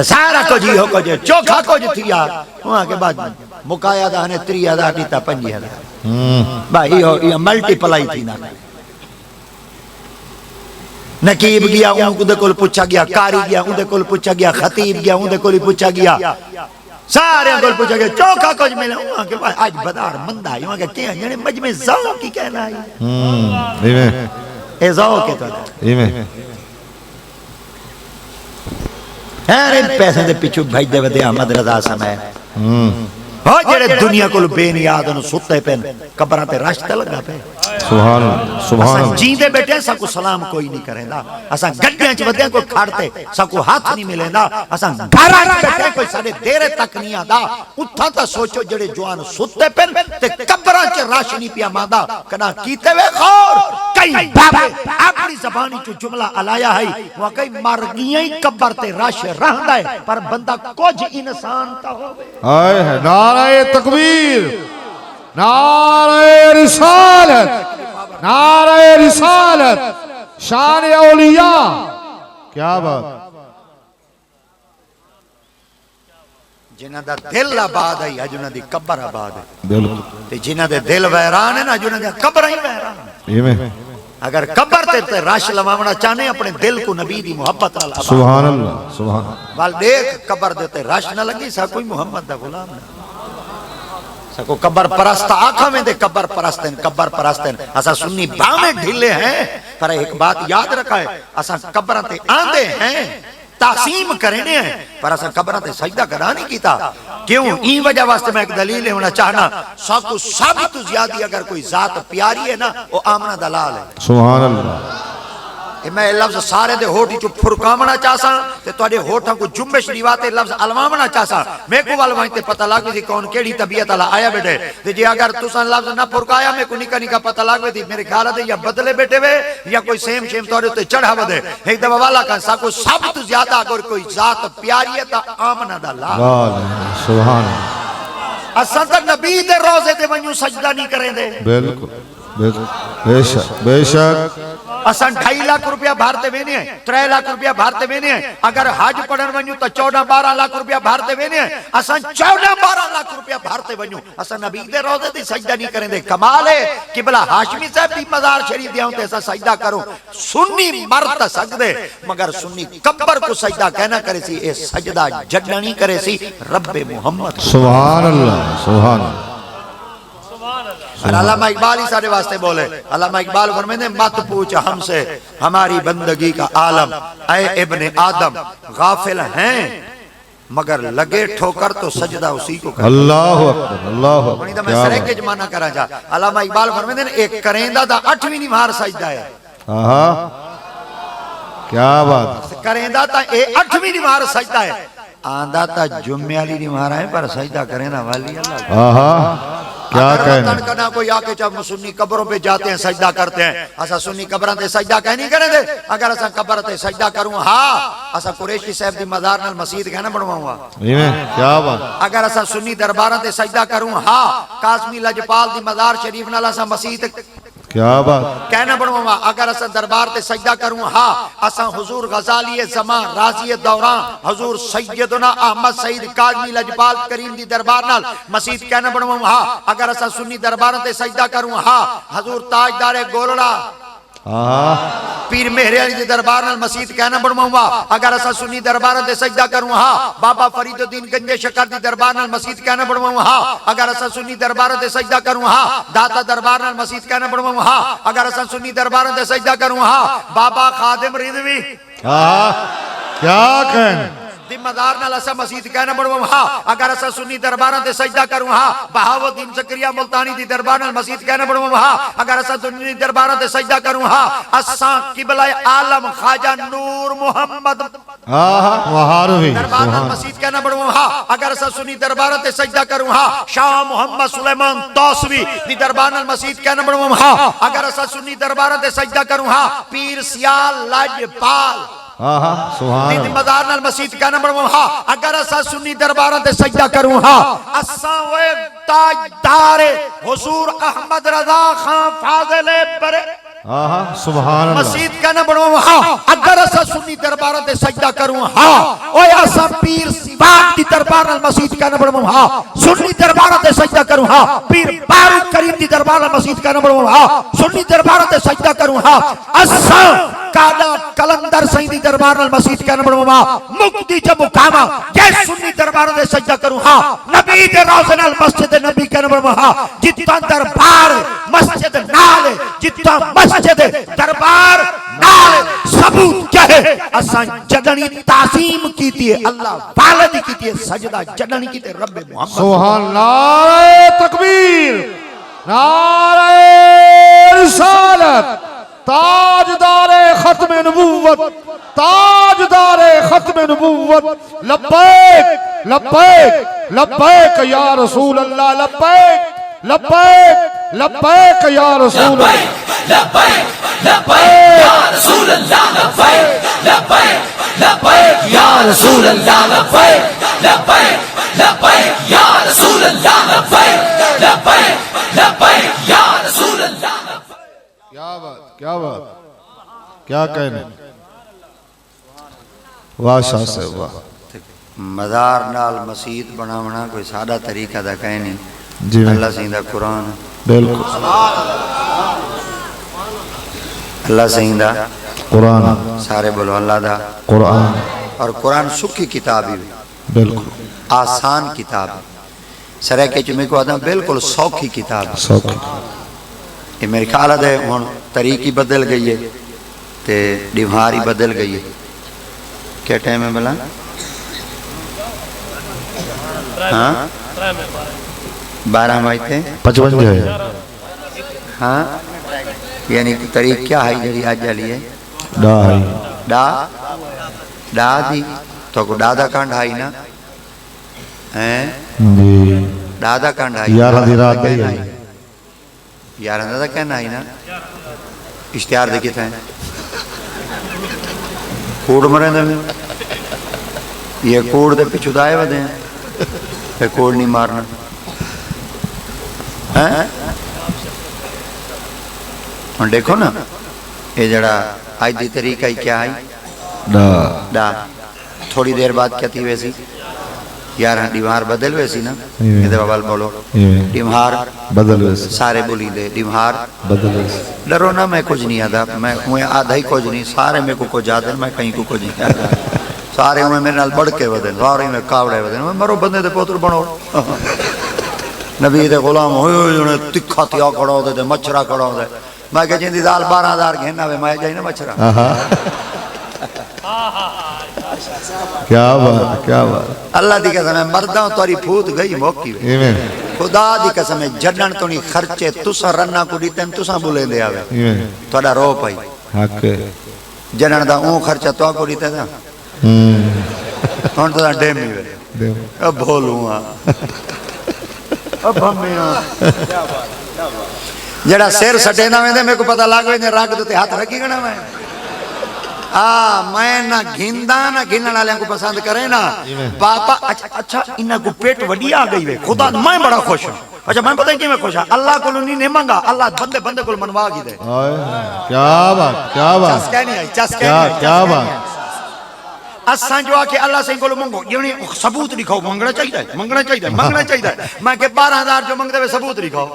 सारा कुछ ही हो कुछ चोखा कुछ थिया वहां के बाद मुकाया दा ने 3000 दीता 5000 भाई यो मल्टीप्लाई थी ना नकीब गया उनके कोल पूछा गया कारी गया उनके कोल पूछा गया खतीब गया उनके कोल पूछा गया सारे कोल पूछा गया चोखा कुछ मिला वहां के बाद आज बाजार मंदा है वहां के क्या जने मजमे जाओ की कहना है ए जाओ के तो अरे पैसे दे पिछू भाई दे वदे अहमद रजा समय हो जेड़े दुनिया को बेनियाद नु सुते पेन कब्रां ते राश्ता लगा पे सुभान सुभान असा जींदे बैठे सबको सलाम कोई नहीं करेंदा असा गड्डियां च वदे कोई खाड़ते सबको हाथ नहीं मिलेंदा असा घरां च बैठे कोई साडे देरे तक नहीं आदा उठा ता सोचो जेड़े जवान सुते पेन ते कब्रां च राश नहीं पिया मांदा कदा कीते वे खौर कई बाबे अपनी ज़बानी च जुमला अलाया है वाकई मर गईयां ही कब्र ते राश रहंदा है पर बंदा कुछ इंसान ता होवे हाय है नारे तकबीर नारे रिसालत शान औलिया क्या बात जिन्हां दा दिल आबाद है अज उन्हां दी कब्र आबाद है बिल्कुल ते जिन्हां दे दिल वैरान है ना अज उन्हां दी कब्र ही वैरान अगर कब्र ते राश लवावना चाहने अपने दिल को नबी दी मोहब्बत नाल सुभान अल्लाह सुभान वाल देख कब्र दे ते राश ना लगी सा कोई मोहम्मद दा गुलाम ना सको कब्र परस्त आंखों में दे कब्र परस्तन असा सुन्नी बावें ढीले हैं पर एक बात याद रखा है असा कब्र ते आंदे हैं तासीम करने हैं पर असा कब्र ते सजदा करा नहीं कीता क्यों ई वजह वास्ते मैं एक दलील होना चाहना सबको साबित ज्यादा अगर कोई जात प्यारी है ना वो आमना दलाल है सुभान अल्लाह मैं लफ्ज सारे दे होठ चो फुरकावना चाहसा ते तोड़े होठां को जुम्बिश रिवाते लफ्ज अलवावना चाहसा मैं को वाल वहीं ते पता लाग सी कौन केड़ी तबीयत वाला आया बेटे ते जे अगर तुसा लफ्ज ना फुरकाया मैं को निका निका पता लाग सी मेरे ख्याल है या बदले बेटे वे या कोई सेम शेम तोड़े ते चढ़ा वदे एक दफा वाला का साको सब तो ज्यादा अगर कोई जात प्यारी है ता आमना दा लाल सुभान असा तो नबी दे रोजे ते वणु सजदा नहीं करेंदे बिल्कुल बेशक बेशक असा 2.5 लाख रुपया भारते वेने हैं 3 लाख रुपया भारते वेने हैं अगर हज पढ़न वणु तो 14-12 लाख रुपया भारते वेने हैं असा 14-12 लाख रुपया भारते वणु असा नबी दे रोजे ते सजदा नहीं करेंदे कमाल है किबला हाशमी साहब दी मजार शरीफ दे ते असा सजदा करो सुन्नी मर त सकदे मगर सुन्नी कब्र को सजदा कहना करे सी ए सजदा जडनी करे सी रब्बे मोहम्मद सुभान अल्लाह सुभान अल्लामा इकबाल ही सारे वास्ते बोले अल्लामा इकबाल फरमाते मत पूछ हमसे हमारी बंदगी का आलम ऐ इब्ने आदम गाफिल हैं मगर लगे ठोकर तो सजदा उसी को कर अल्लाह अकबर अल्लाह अकबर मैं सरे के जमाना करा जा अल्लामा इकबाल फरमाते हैं एक करेंदा दा 8वीं निमार सजदा है आहा क्या बात करेंदा ता ए 8वीं निमार सजदा है आंदा ता जुम्मे वाली निमार है पर सजदा करेना वाली अल्लाह आहा क्या कहना कोई आके जब सुन्नी कब्रों पे जाते हैं सजदा करते हैं असा सुन्नी कब्रां ते सजदा कह नहीं करे दे अगर असा कब्र ते सजदा करूं हां असा कुरैशी साहब दी मजार नाल मस्जिद कहना बनवाऊंगा क्या बात अगर असा सुन्नी दरबारां ते सजदा करूं हां कासमी लजपाल दी मजार शरीफ नाल असा मस्जिद क्या बात कहना बनवाऊंगा अगर असा दरबार ते सजदा करूं हां असा हुजूर गजाली ज़मान राजी दौरान हुजूर सैयदना अहमद सईद काज़मी लजपाल करीम दी दरबार नाल मस्जिद कहना बनवाऊंगा हां अगर असा सुन्नी दरबारां ते सजदा करूं हां हुजूर ताजदार गोलड़ा पीर मेहरे अली दरबार नाल मस्जिद कहना बनवाऊंगा अगर असा सुन्नी दरबार ते सजदा करूं हां बाबा फरीदुद्दीन गंजे शकर दी दरबार नाल मस्जिद कहना बनवाऊंगा हां अगर असा सुन्नी दरबार ते सजदा करूं हां दाता दरबार नाल मस्जिद कहना बनवाऊंगा हां अगर असा सुन्नी दरबार ते सजदा करूं हां बाबा खादिम रिजवी क्या कहना दी मजार नाल असा मस्जिद कहना बनवाऊंगा हां अगर असा सुन्नी दरबार ते सजदा करूं हां बहावुद्दीन ज़करिया मुल्तानी दी दरबार नाल मस्जिद कहना बनवाऊंगा हां अगर असा सुन्नी दरबार ते सजदा करूं हां असा किबला आलम ख्वाजा नूर मोहम्मद दरबार नाल मस्जिद कहना बनवाऊंगा हां अगर असा सुन्नी दरबार ते सजदा करूं हां शाह मोहम्मद सुलेमान तौसवी दी दरबार नाल मस्जिद कहना बनवाऊंगा हां अगर असा सुन्नी दरबार ते सजदा करूं हां पीर सियाल लजपाल सुभान मजार नाल मस्जिद कहना बनवाऊंगा हां अगर असा सुन्नी दरबार ते सजदा करूं हां असा वे ताजदार हुजूर अहमद रजा खान फाजिल बरे सुभान अल्लाह मस्जिद कहना बनवाऊंगा हां अगर असा सुन्नी दरबार ते सजदा करूं हां ओए असा दरबार नाल मस्जिद कहना बनवाऊं हां सुन्नी दरबार ते सजदा करूं हां पीर बारूद करीम दी दरबार नाल मस्जिद कहना बनवाऊं हां सुन्नी दरबार ते सजदा करूं हां असा कादा कलंदर सईं दी दरबार नाल मस्जिद कहना बनवाऊं हां मुक्ति च मुकामा जै सुन्नी दरबार ते सजदा करूं हां नबी दे रोज़े नाल मस्जिद नबी कहना बनवाऊं हां जितना दरबार मस्जिद नाल जितना मस्जिद दरबार नाल सबूत क्या है असा जदनी ताज़ीम कीती है अल्लाह वालद कीती है सजदा जदनी कीते रब मोहम्मद सुभान नारे तकबीर नारे रिसालत ताजदारे खत्म नबूवत ताजदारे खत्म नबूवत लब्बैक लब्बैक लब्बैक या रसूल अल्लाह लब्बैक लब्बैक लब्बैक या रसूल लब्बैक लब्बैक या रसूल अल्लाह लब्बैक लब्बैक लब्बैक या रसूल अल्लाह लब्बैक लब्बैक लब्बैक या रसूल अल्लाह लब्बैक लब्बैक लब्बैक या रसूल अल्लाह क्या बात क्या कहने वाह शाह से वाह मज़ार नाल मस्जिद बनावना कोई सादा तरीका दा कह नहीं जी अल्लाह सही दा कुरान बिल्कुल अल्लाह सही दा कुरान सारे बोलो अल्लाह दा कुरान और कुरान सुखी किताब ही बिल्कुल आसान किताब है सरे के चुमे को आदम बिल्कुल सौखी किताब है सौखी ये मेरे ख्याल है हुन तरीकी बदल गई है ते डिमारी बदल गई है क्या टाइम है भला हाँ 12 मई थे 55 है हाँ यानी तरीक क्या है जड़ी आज जाली है डा है डा डा दी तो को दादा कांड आई ना हैं जी दादा कांड आई 11 दी रात गई है 11 दादा कहना आई ना इश्तिहार देखी थे कूड़ मरे ये कूड़ दे पिछू दाए वदे पे कूड़ नहीं मारना हैं और देखो ना ये जड़ा आज दी तरीका ही क्या है डा डा थोड़ी देर बाद क्या थी वैसी यार डिमार बदल वैसी ना ये। ये बाबा बोलो ये। डिमार बदल वैसे सारे बोली दे डिमार बदल वैसे डरो ना मैं कुछ नहीं आता मैं आधा ही कुछ नहीं सारे मेरे को कुछ आदे मैं कहीं को कुछ नहीं आता सारे उन्हें मेरे नाल बढ़ के वदन सारे में कावड़े वदन मैं मरो बंदे दे पुत्र बनो नबी दे गुलाम होए उन्हें तिखा तिया खड़ा होते थे मच्छरा खड़ा होते मैं कह जिंदी दाल 12,000 घेना वे मैं जाई ना मच्छरा क्या बात अल्लाह दी कसम मैं मरदा हूं तोरी फूट गई मौकी वे इवें खुदा दी कसम जडन तो नहीं खर्चे तुसा रन्ना को दीतन तुसा बुलेंदे आवे इवें तोड़ा रो पई हक जडन दा ओ खर्चा तो को दीते था हुन तो डेमी वे दे अब भोलूआ अब हमें जड़ा सिर सटे ना वेंदे मेरे को पता लग वेंदे रग ते हाथ रखी गना मैं मैं ना घिंदा ना घिनण वाले को पसंद करे ना बाबा अच्छा इन्ना को पेट वडी आ गई वे खुदा मैं बड़ा खुश हूं अच्छा मैं पता है कि मैं खुश हूं अल्लाह को नहीं ने मांगा अल्लाह बंदे बंदे को मनवा की दे क्या बात चस्का नहीं आई चस्का क्या बात असा जो आके अल्लाह से को मंगो जिने सबूत दिखाओ मंगना चाहिए मैं के 12,000 जो मंगदे वे सबूत दिखाओ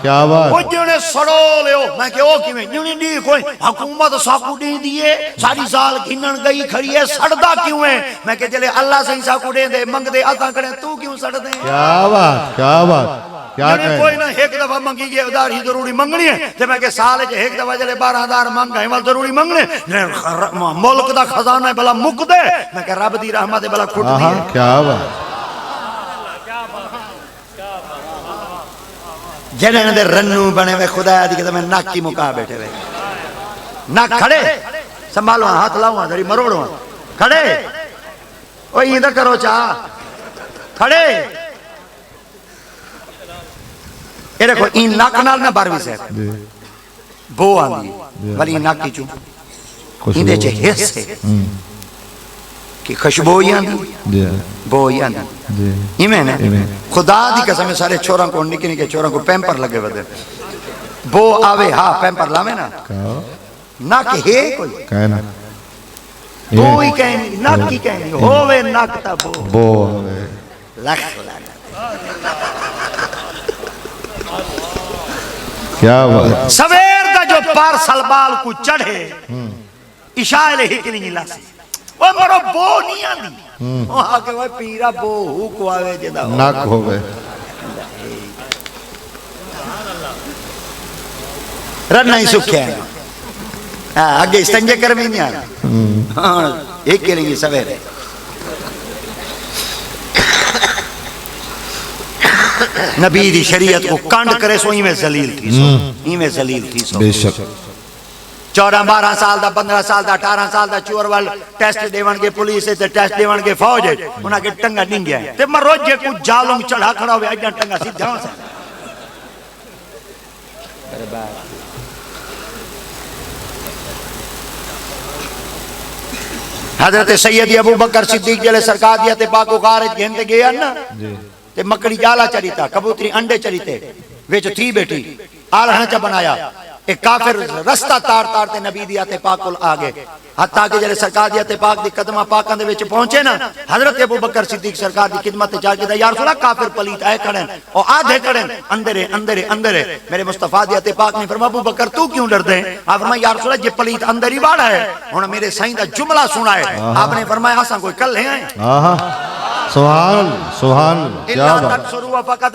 क्या बात वो जिने सड़ो लियो मैं के ओ किवें जिने दी कोई हुकूमत साकू दे दिए सारी साल घिनन गई खड़ी है सड़दा क्यों है मैं के चले अल्लाह से साकू दे दे मंगदे अता करे तू क्यों सड़ दे क्या बात क्या कहे कोई ना एक दफा मंगी गई उधार ही जरूरी मंगनी है ते मैं के साल च एक दफा चले 12,000 मांग गए वाल जरूरी मंगने मुल्क दा खजाना भला मुक दे मैं के रब दी रहमत भला खुट दी क्या बात जने दे रन्नू बने वे खुदा दी के मैं नाक की मुका बैठे वे नाक खड़े संभालो हाथ लाऊं जरी मरोड़ो खड़े ओ इंदा करो चा खड़े ये देखो इन नाक नाल ना 12वीं से बो आंदी भली नाक की चू इंदे च हिस्स है कि खुशबू ही आंदी बो ही आंदी इमें ने खुदा दी कसम सारे छोरा को निके निके छोरा को पैम्पर लगे वदे बो आवे हां पैम्पर लावे ना नाक है कोई कहना बो ही कहनी नाक की कहनी होवे नाक ता बो लख लानत। क्या बात। सवेर का जो पार्सल बाल को चढ़े इशारे हिकनी लासी वो मरो बो नहीं आंदी ओ आके वो पीरा बो हु को आवे जेदा नाक हो गए। रन नहीं सुखे हां आगे संजय कर भी नहीं आ हां एक के लिए सवेरे नबी दी शरीयत को कांड करे सो में जलील थी सो इमें जलील थी सो बेशक 14-12 साल दा 15 साल दा 18 साल दा चोर वाल टेस्ट देवन के पुलिस ते टेस्ट देवन के फौज उना के टंगा डिंगया ते मरोज जे को जालम चढ़ा खड़ा होवे अजा टंगा सीधा से हजरत सैयद अबू बकर सिद्दीक जले सरकार दिया ते पाको खारिज घेंदे गया ना जी। ते मकड़ी जाला चरीता कबूतरी अंडे चरीते विच थी बैठी आलहना चा बनाया एक काफिर रास्ता तार तार ते नबी दी आते पाक कोल आ गए हत्ता के जरे सरकार दी आते पाक दी कदमा पाकां दे विच पहुंचे ना हजरत अबू बकर सिद्दीक सरकार दी खिदमत ते जाके दा यार रसूल काफिर पलीत आए खड़े और आधे खड़े अंदर अंदर अंदर मेरे मुस्तफा दी आते पाक ने फरमाया अबू बकर तू क्यों डरदे आप फरमाया यार रसूल जे पलीत अंदर ही बाड़ा है हुन मेरे साईं दा जुमला सुना है आपने फरमाया असा कोई कल है आहा सुभान सुभान। क्या बात। तनसुरु फकद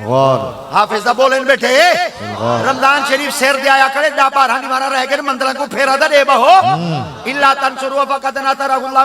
गौर। हाफिज दा बोलन बैठे रमजान शरीफ शेर दे आया करे दा बारह निवारा रह गए मंदरा को फेरा दे बहो इल्ला तनसुरु फकद नसरहुल्लाह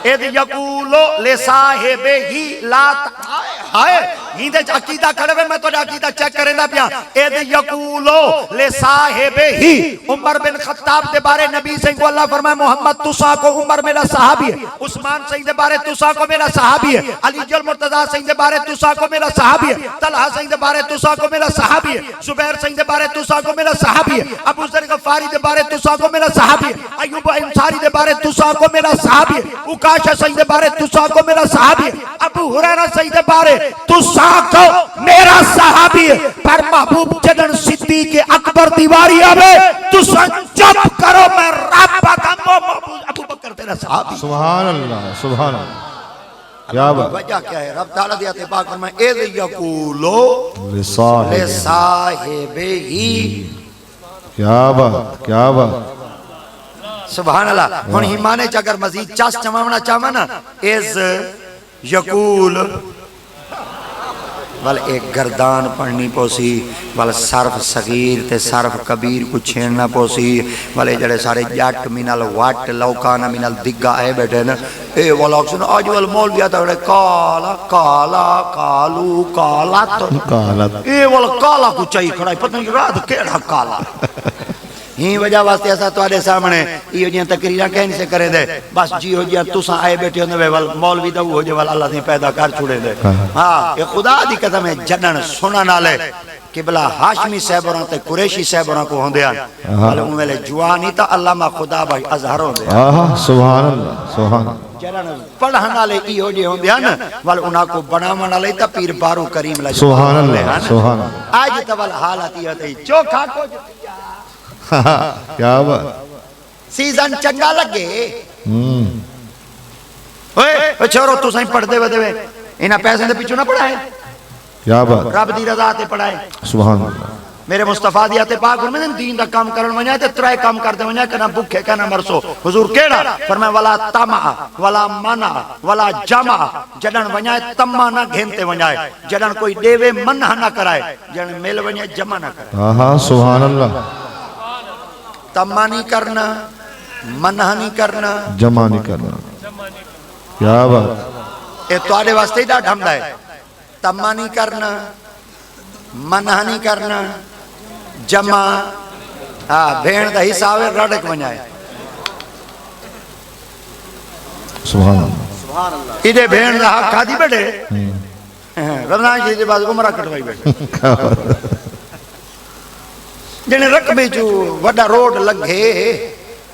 इद यकूलो ले साहिबे ही ला हाय हिंदे अकीदा खड़े वे मैं तो अकीदा चेक करेंदा पिया इद यकूलो ले साहिबे ही उमर बिन खत्ताब के बारे नबी से को अल्लाह फरमाए मोहम्मद तुसा को उमर मेरा सहाबी है उस्मान सही के बारे तुसा को मेरा सहाबी है अली जल मुर्तजा सही के बारे तुसा को मेरा सहाबी है तलहा सही के बारे तुसा को मेरा सहाबी है जुबैर सही के बारे तुसा को मेरा सहाबी है अबू जर गफारी के बारे तुसा को मेरा सहाबी है अय्यूब अंसारी के बारे तुसा को मेरा सहाबी है उकाशा सही के बारे तुसा को मेरा सहाबी है अबू हुरैरा सही के बारे तुसा को मेरा सहाबी है पर महबूब जदन सिद्दीक अकबर दीवारी आवे तुसा चुप करो मैं रब का महबूब अबू बकर तेरा सहाबी सुभान अल्लाह सुभान अल्लाह। क्या बात। वजह क्या है रब ताला दिया ते पाक में इद यकूलो ले लिसाहिब। साहिबे ही क्या बात क्या बात। सुभान अल्लाह। हुन हिमाने च अगर मजीद चस चमावना चाहवा ना इज यकूल वाल एक गर्दान पढ़नी पोसी वाल सर्फ सगीर ते सर्फ कबीर को छेड़ना पोसी वाले जड़े सारे जट मिनल वाट लौकाना मिनल दिग्गा आए बैठे न ए वाला सुन आज वाल मौलवी आता है काला काला कालू काला तो काला ए वाला काला को चाहिए खड़ा पता नहीं रात केड़ा काला ही वजह वास्ते ऐसा तुम्हारे सामने यो जियां तकरीरा कहने से करे दे बस जी हो जियां तुसा आए बैठे होंदे वल मौलवी दा हो जे वल अल्लाह ने पैदा कर छुड़े दे हां ये खुदा दी कसम है जन्नन सुनन वाले किबला हाशमी साहबरां ते कुरैशी साहबरां को होंदे हैं वल उन वेले जवानी ता अल्लामा खुदा भाई अजहर होंदे आहा सुभान अल्लाह सुभान। जन्नन पढ़न वाले इहो जे होंदे हैं वल उना को बनावन वाले ता पीर बारू करीम ला सुभान अल्लाह सुभान। आज तवल हालत यो ते चोखा को क्या बात। सीजन चंगा लगे ओए छोरो तू सही पढ़दे वदे इना पैसे दे पीछे ना पढ़ाए क्या बात। रब दी रजा ते पढ़ाए सुभान अल्लाह। मेरे मुस्तफा दी आते पाक में दीन दा काम करन वना ते त्रै काम करदे वना कना भूखे कना मरसो हुजूर केड़ा फरमाया वला तमा वला मना वला जमा जडन वना तमा ना घेनते वना जडन कोई देवे मना ना कराए जडन मेल वना जमा ना कराए आहा सुभान अल्लाह। तमा नहीं करना मना नहीं करना जमा नहीं करना। क्या बात। ये तुहाडे वास्ते ही ढमदा है तमा नहीं करना मना नहीं करना जमा हाँ भेड़ का हिसाब है रड़क वनाए सुभान अल्लाह। इधे भेड़ का हक खादी बैठे रमजान जी के बाद उमरा कटवाई बैठे जने रकबे चू वड्डा रोड लगे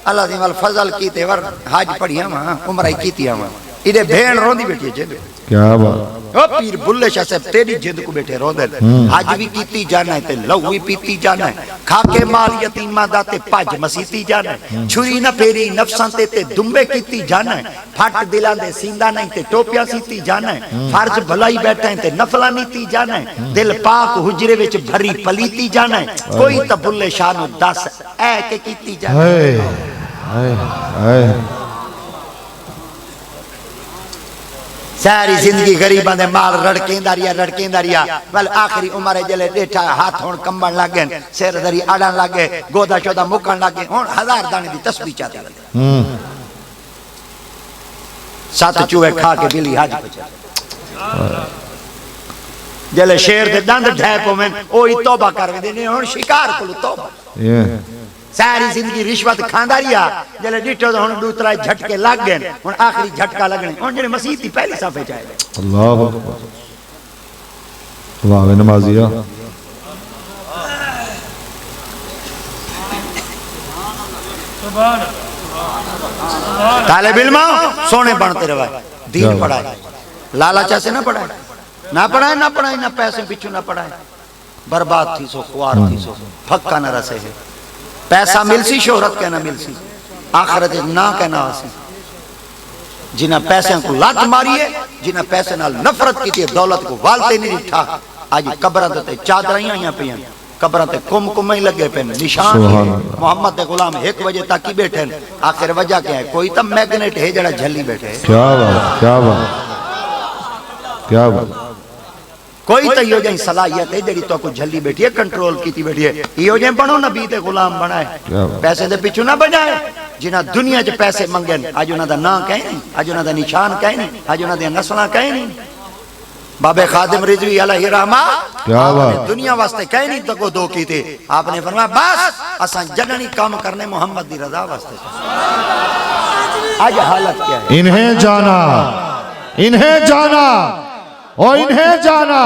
अल्लाह दी वाल फजल कीते वर हाज पढ़िया वा उमरा ही कीतिया वा इधे भेड़ रोंदी बैठी है जिंद क्या बात। ओ पीर बुल्ले शाह साहब तेरी जिंद को बैठे रोंदे हज भी कीती जाना है ते लहू भी पीती जाना है खाके माल यतीमा दा ते भज मसीती जाना है छुरी न फेरी नफसां ते दुंबे कीती जाना है फट दिलां दे सींदा नहीं ते टोपियां सीती जाना है फर्ज भलाई बैठा है ते नफला नीती जाना है दिल पाक हुजरे विच भरी पलीती जाना है कोई तो बुल्ले शाह नु दस ऐ के कीती जाना है। हाय हाय सारी जिंदगी गरीबां दे माल रड़केंदा रिया वल आखिरी उम्र जले डेठा हाथ हुण कंबण लागे सिर धरी आड़न लागे गोदा चौदा मुकण लागे हुण 1000 दाने दी तस्बीह चाहते लगे 7 चूहे खा के बिल्ली हज पहुंचा जले शेर दे दंद ढै पवें ओही तौबा कर वेंदे हुण शिकार कोल तौबा सारी जिंदगी रिश्वत खांदा रिया जले डिठो तो हुण दूसरा झटके लग गए हुण आखिरी झटका लगने हुण जेड़े मसीह दी पहली सफे च आए अल्लाह अकबर वाह वे नमाजिया तालिब इल्म सोने बनते रहे दीन पढ़ाए लालचा से ना पढ़ाए ना पैसे पीछू ना पढ़ाए बर्बाद थी सो खुआर थी सो फक्का न रसे है पैसा मिलसी शोहरत कहना मिलसी आखिरत ना कहना आसी जिन्हें पैसे को लात मारी है जिन्हें पैसे नाल नफरत की थी दौलत को वालते नहीं दिठा आज कब्रां ते चादरां आईयां पियां कब्रां ते कुम ही लगे पे निशान मोहम्मद दे गुलाम 1 बजे तक ही बैठे आखिर वजह क्या है कोई तो मैग्नेट है जड़ा झल्ली बैठे क्या बात क्या बात क्या बात कोई तो यो जई सलाहियत है जेडी तो को झल्ली बैठी है कंट्रोल कीती बैठी है यो जे बनो नबी ते गुलाम बनाए पैसे दे पीछे ना बजाए जिना दुनिया च पैसे मंगे आज उना दा नाम कहे नहीं आज उना दा निशान कहे नहीं आज उना दी नस्लां कहे नहीं बाबे खादिम रिजवी अलैहि रहमा क्या बात दुनिया वास्ते कहे नहीं तको दो की थे आपने फरमाया बस असा जननी काम करने मोहम्मद दी रजा वास्ते आज हालत क्या है इन्हें जाना ओ इन्हें जाना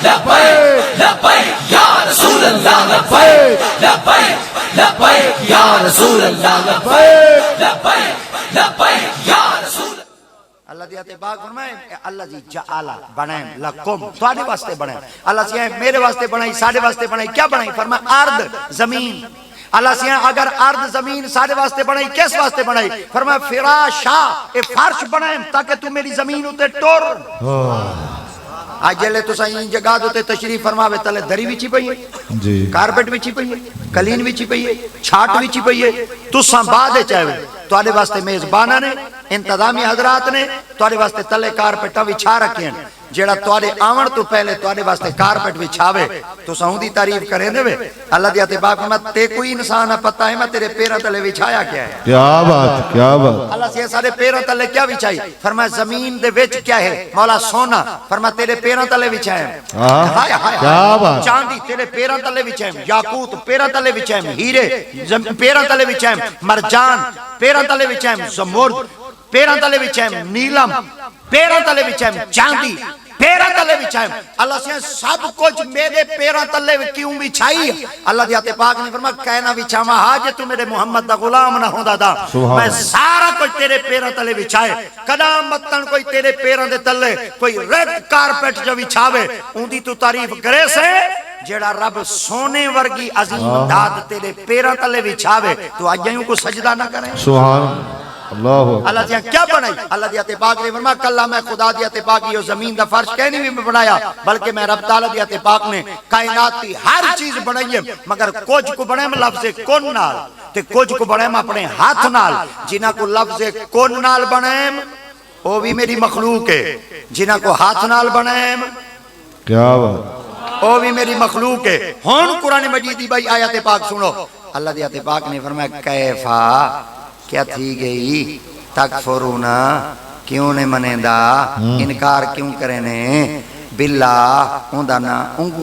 लब्बैक लब्बैक या रसूल अल्लाह लब्बैक लब्बैक लब्बैक या रसूल अल्लाह लब्बैक लब्बैक लब्बैक या रसूल अल्लाह दिया ते बाग फरमाए अल्लाह जी जआला बनाए लकुम तुम्हारे वास्ते बनाए अल्लाह से मेरे वास्ते बनाई सारे वास्ते बनाई क्या बनाई फरमाया अर्द जमीन अल्लाह से अगर अर्द जमीन सारे वास्ते बनाई किस वास्ते बनाई फरमाया फिराशा ए फर्श बनाए ताकि तू मेरी जमीन उते टोर आज जले तुसा इन जगह उते तशरीफ फरमावे तले दरी विची पई है जी कारपेट विची पई है कलीन विची पई है छाट विची पई है तुसा बाद चाहे तुहाडे वास्ते मेजबाना ने इंतजामी हजरात ने तुहाडे वास्ते तले कारपेटा विछा रखे जेड़ा तुहाडे आवन तो पहले तुहाडे वास्ते कारपेट विछावे तो सऊदी तारीफ करे देवे अल्लाह दी अते बाप मैं ते कोई इंसान है पता है मैं तेरे पैरों तले विछाया क्या है क्या बात अल्लाह से सारे पैरों तले क्या बिछाई फरमाया जमीन दे विच क्या है मौला सोना फरमाया तेरे पैरों तले बिछाया हाय हाय क्या बात चांदी तेरे पैरों तले बिछाया याकूत पैरों तले बिछाया हीरे पैरों तले बिछाया मरजान पैरों तले बिछाया जमुर्द पैरों तले बिछाया नीलम पैरों तले बिछाया चांदी पैरों तले बिछाए अल्लाह से सब कुछ मेरे पैरों तले क्यों बिछाई अल्लाह दी आते पाक ने फरमाया कहना बिछावा हाज तू मेरे मोहम्मद दा गुलाम ना होंदा दा मैं सारा कुछ तेरे पैरों तले बिछाए कदम मतन कोई तेरे पैरों दे तले कोई रेड कारपेट जो बिछावे उंदी तू तारीफ करे से जेड़ा रब सोने वर्गी अजीम दात तेरे पैरों तले बिछावे तो अजयूं को सजदा ना करे सुभान अल्लाह अल्लाह दिया क्या बनाई अल्लाह दिया पाक ने फरमाया कल्ला मैं खुदा दिया पाक यो जमीन दा फर्श कहनी भी बनाया बल्कि मैं रब ताला दिया पाक ने कायनात की हर चीज बनाई है मगर कुछ को बने में लफ्ज़ कुन नाल ते कुछ को बने में अपने हाथ नाल जिन्हां को लफ्ज़ कुन नाल बने वो भी मेरी मखलूक है जिन्हां को हाथ नाल बने क्या बात वो भी मेरी मखलूक है हुन कुरान मजीद दी भाई आयत पाक सुनो अल्लाह दिया पाक ने फरमाया कैफा क्या थी गई तकफुरूना क्यों ने मनेदा इनकार क्यों करे ने बिल्ला उंदा ना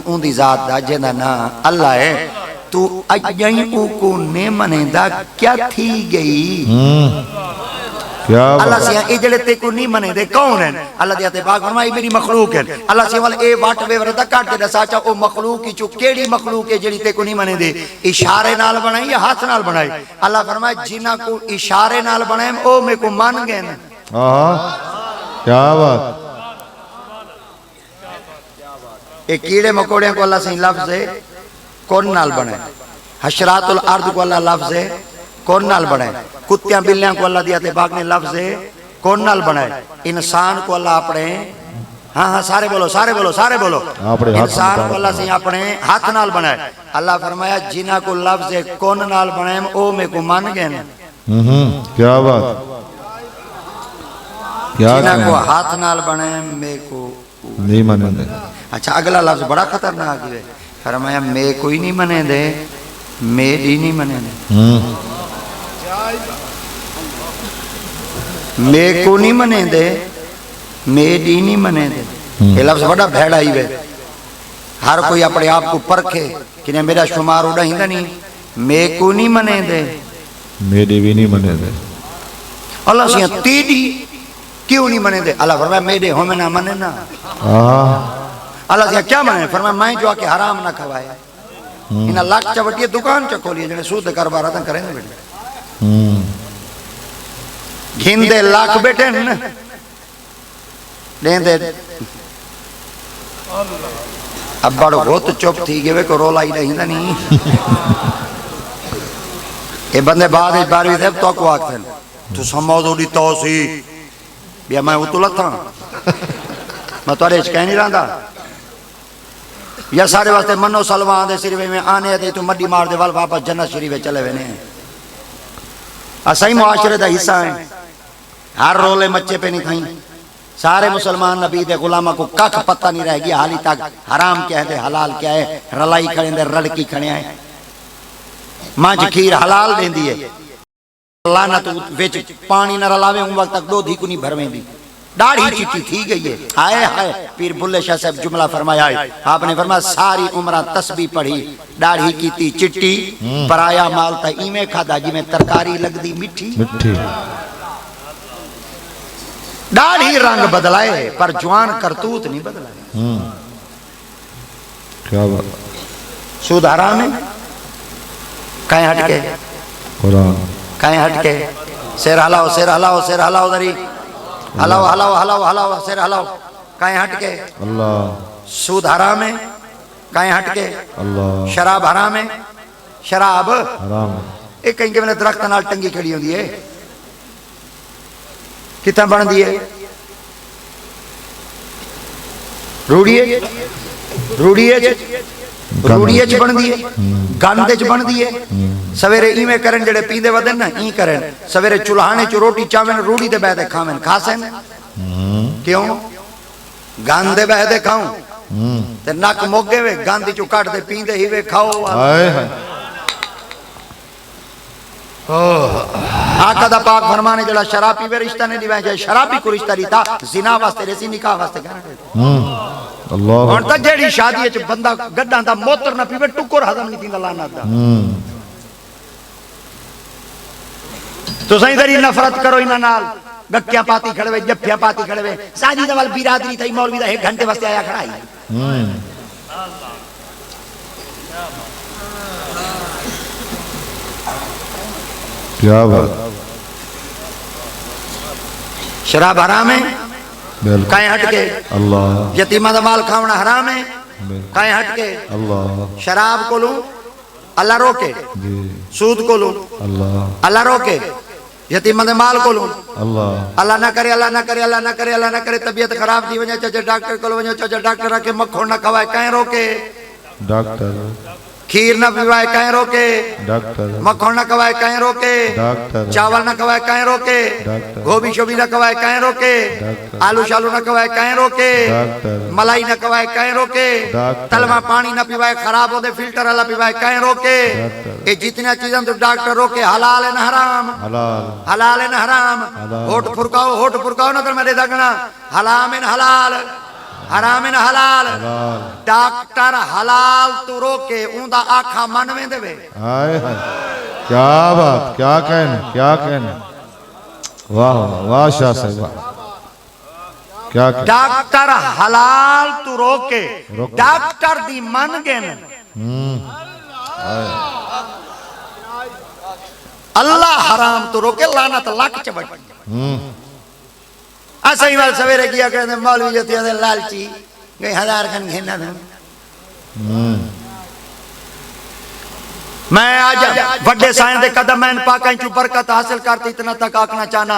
उंदी जात दा जेदा ना अल्लाह है तू अजई को ने मनेदा क्या थी गई क्या अल्लाह बात सिया ए जेड़े ते को नहीं मने दे कौन है अल्लाह दे पाक फरमाई मेरी मखलूक है अल्लाह सिया वाल ए वाट वे वरदा काट के दसा चा ओ मखलूक की चु केड़ी मखलूक है जेड़ी ते को नहीं मने दे इशारे नाल बनाई या हाथ नाल बनाई अल्लाह फरमाए जिना को इशारे नाल बनाए ओ मेरे को मान गए ना क्या बात ए कीड़े मकोड़े को अल्लाह सही लफ्ज है कौन नाल बनाए हशरातुल अर्द को अल्लाह लफ्ज है कौन नाल बनाए कुत्तियां बिल्लियां को अल्लाह दिया ते बाग ने लफ्ज है कौन नाल बनाए इंसान को अल्लाह अपने हाँ हाँ सारे बोलो इंसान को अल्लाह से अपने हाथ नाल बनाए अल्लाह फरमाया जिना को लफ्ज है कौन नाल बनाए ओ मेरे को मान गए ना क्या बात क्या जिना को हाथ नाल बनाए मेरे को नहीं मानेंगे अच्छा अगला लफ्ज बड़ा खतरनाक है फरमाया मैं कोई नहीं मने दे मेरी नहीं मने दे मैं को नहीं मने दे मेरी नहीं मने दे ये लफ्ज बड़ा भैड़ा ही है हर कोई अपने आप को परखे कि ने मेरा शुमार उड़ा ही नहीं मैं को नहीं मने दे मेरी भी नहीं मने दे अल्लाह से तेरी क्यों नहीं मने दे अल्लाह फरमाया मेरे हो में ना मने ना अल्लाह से क्या मने फरमाया मैं जो आके हराम ना खवाए इन लाख चवटिए दुकान च खोलिए जने सूद कारोबार त करेंगे बेटे घिंदे लाख बेटे न देंदे अब बड़ो बहुत चुप थी गए को रोला ही नहीं ये बंदे बाद बारहवीं थे तो को आखते तू समझ ओडी तो सी बिया मैं उतुला था मैं तोरे कह नहीं रहा या सारे वास्ते मनो सलवान दे सिरवे में आने दे तू मड्डी मार दे वाल वापस जन्नत शरीफ चले वे ने असही मुआशरे दा हिस्सा है हर रोले मच्चे पे नहीं खाई सारे मुसलमान नबी दे गुलामा को कख पता नहीं रह गया हाली तक हराम क्या है हलाल क्या है रलाई खड़े दे रड़की खड़े है मां खीर हलाल देंदी है लानत विच पानी न रलावे उन वक्त तक दूध ही को नहीं भरवेंदी दाढ़ी चिट्टी थी गई है हाय हाय पीर बुल्ले शाह साहब जुमला फरमाया है आपने फरमाया सारी उम्र तस्बीह पढ़ी दाढ़ी कीती चिट्टी पराया माल ता इवें खादा जिवें तरकारी लगदी मिठी दाढ़ी रंग बदलाए पर जवान करतूत नहीं बदलाए क्या बात सूद हराम है कहीं हटके कुरान कहीं हटके सिर हलाओ दरी हलाओ सिर हलाओ कहीं हटके अल्लाह सूद हराम है कहीं हटके अल्लाह शराब हराम है शराब हराम एक कहीं के मैंने दरख्त नाल टंगी खड़ी होती है कितना बन दी है रूढ़िए च बन दी है गंद च बन दी है सवेरे इवें करन जेड़े पींदे वदन ना ई करन सवेरे चुल्हाने च रोटी चावन रूढ़ी दे बैठे खावन खासन क्यों गंद दे बैठे खाऊं ते नक मोगे वे गंद चो काट दे पींदे ही वे खाओ हाय हाय आका दा पाक फरमाने जड़ा शराब पीवे रिश्ता नहीं दिवा जाए शराबी को रिश्ता रीता जिना वास्ते रेसी निकाह वास्ते अल्लाह हुन तक जेड़ी शादी च बंदा गड्डां दा मोतर ना पीवे टुकर हजम नहीं थींदा लानत दा तो सही तरी नफरत करो इना नाल गक्किया पाती खड़वे जफ्फिया पाती खड़वे साजी दवाल बिरादरी थई मौलवी दा 1 घंटे वास्ते आया खड़ा ही क्या बात शराब हराम है काहे हटके अल्लाह यतीमा दा माल खावना हराम है काहे हटके अल्लाह शराब को लूं अल्लाह रोके जी सूद को लूं अल्लाह रोके यतीमा दे माल को लूं अल्लाह ना करे तबीयत खराब थी वने चाचा डॉक्टर को वने चाचा डॉक्टर आके मक्खन ना खवाए काहे रोके डॉक्टर खीर ना पिवाए काहे रोके डॉक्टर मक्खन ना खवाए काहे रोके डॉक्टर चावल ना खवाए काहे रोके डॉक्टर गोभी शोभी ना खवाए काहे रोके डॉक्टर आलू शालू ना खवाए काहे रोके डॉक्टर मलाई ना खवाए काहे रोके डॉक्टर तलवा पानी ना पिवाए खराब होते फिल्टर वाला पिवाए काहे रोके डॉक्टर ये जितनी चीजें तो डॉक्टर रोके हलाल है ना हराम हलाल है ना हराम होठ फुरकाओ ना तो मेरे दगना हलाल है ना हलाल हराम है ना हलाल डॉक्टर हलाल तू रोके ऊंदा आखा मनवे देवे हाय हाय क्या बात क्या कहने वाह वाह शाह साहब वाह। क्या क्या डॉक्टर हलाल तू रोके डॉक्टर दी मन गए अल्लाह हराम तू रोके लानत लक च बट ऐसा ही वाल सवेरे किया कहते मौलवी जो थे लालची गए 1000 खन घेना था मैं आज बड़े साइं दे कदम मैन पाकाई चू बरकत हासिल करती इतना तक आखना चाहना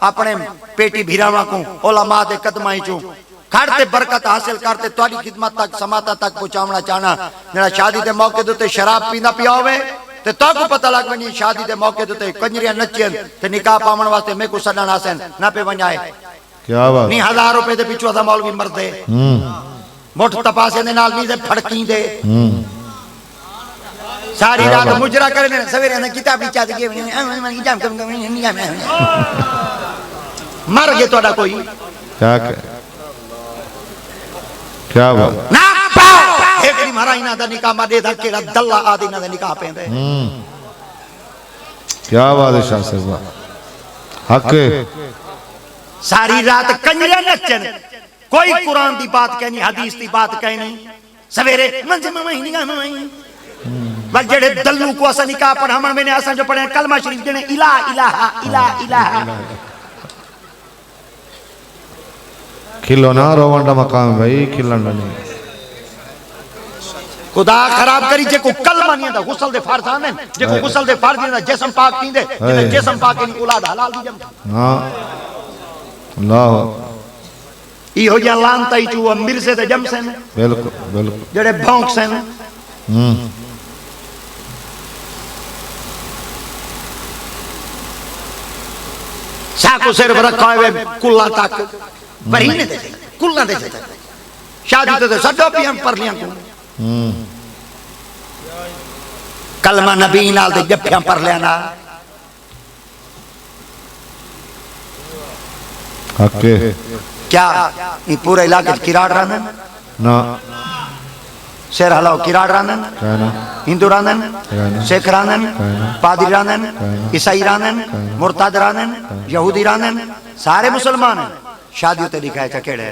अपने पेटी भिरावा को ओलामा दे कदमाई चू खड़ते बरकत हासिल करते तुम्हारी खिदमत तक समाता तक पहुंचावना चाहना जरा शादी के मौके ते शराब पींदा पिया होवे ते ताको पता लग वनी शादी के मौके ते कंजरियां नचन ते निकाह पावन वास्ते मैं को सडण आसन ना पे वणाए क्या बात नहीं 1000 रुपए दे पिछू असा मौलवी मरदे मुठ तपासे दे नाल नहीं दे फड़की दे सारी रात मुजरा करे सवेरे ने किताब बिचा दे मर गए तोड़ा कोई क्या क्या क्या बात ना पाओ एक दी मारा इना दा निकाह मा दे दा केड़ा दल्ला आदि ना दा निकाह पेंदे क्या बात है शाह साहब वाह। हक सारी रात कंजरे नचन कोई कुरान दी बात कहनी हदीस दी बात कहनी सवेरे मंज मई निगाह मई बस जेड़े दल्लू को असा निकाह पढ़ावन में ने असा जो पढ़े कलमा शरीफ देने इला इलाहा इला इलाहा खिलौना रोवंडा मकाम भाई खिलौना नहीं खुदा खराब करी जे को कलमा नहीं दा गुस्ल दे फर्ज आने जे को गुस्ल दे फर्ज नहीं जिस्म पाक थींदे जे जिस्म पाक नहीं औलाद हलाल दी जम हां अल्लाह इहो जा लानता ही चू मिर्जे ते जमसन बिल्कुल बिल्कुल जेड़े भौंक सन साको सिर्फ रखा है कुल्ला तक बरीने दे कुल्ला दे शादी तो सडो भी हम पर लिया को कलमा नबी नाल दे जफ्फियां पर लेना हक क्या ये पूरे इलाके किराड़ रहने ना शेर हलाओ किराड़ रहने कहना हिंदू रानन सिख रानन पादरी रानन ईसाई रानन मुर्ताद रानन यहूदी रानन सारे मुसलमान हैं शादी ते दिखाए चकेड़े